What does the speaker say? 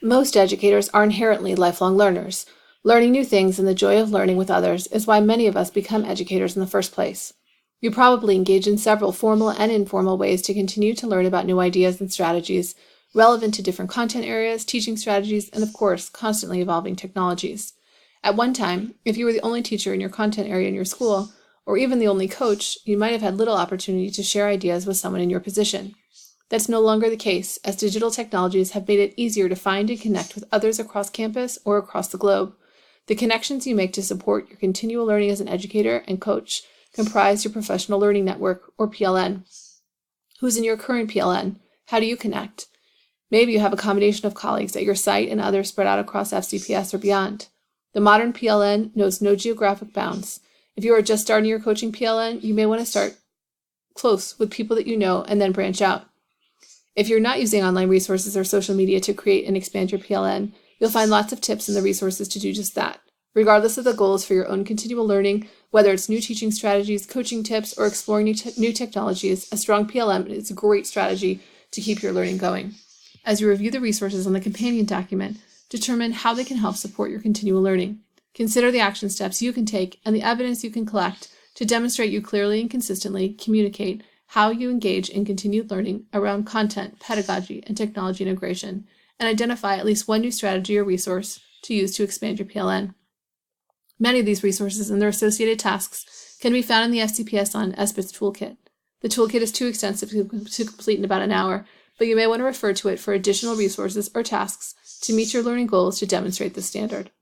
Most educators are inherently lifelong learners. Learning new things and the joy of learning with others is why many of us become educators in the first place. You probably engage in several formal and informal ways to continue to learn about new ideas and strategies relevant to different content areas, teaching strategies, and of course, constantly evolving technologies. At one time, if you were the only teacher in your content area in your school, or even the only coach, you might have had little opportunity to share ideas with someone in your position. That's no longer the case, as digital technologies have made it easier to find and connect with others across campus or across the globe. The connections you make to support your continual learning as an educator and coach comprise your Professional Learning Network, or PLN. Who's in your current PLN? How do you connect? Maybe you have a combination of colleagues at your site and others spread out across FCPS or beyond. The modern PLN knows no geographic bounds. If you are just starting your coaching PLN, you may want to start close with people that you know and then branch out. If you're not using online resources or social media to create and expand your PLN, you'll find lots of tips in the resources to do just that. Regardless of the goals for your own continual learning, whether it's new teaching strategies, coaching tips, or exploring new technologies, a strong PLN is a great strategy to keep your learning going. As you review the resources on the companion document, determine how they can help support your continual learning. Consider the action steps you can take and the evidence you can collect to demonstrate you clearly and consistently communicate how you engage in continued learning around content, pedagogy, and technology integration, and identify at least one new strategy or resource to use to expand your PLN. Many of these resources and their associated tasks can be found in the FCPS on SBITS Toolkit. The toolkit is too extensive to complete in about an hour, but you may want to refer to it for additional resources or tasks to meet your learning goals to demonstrate this standard.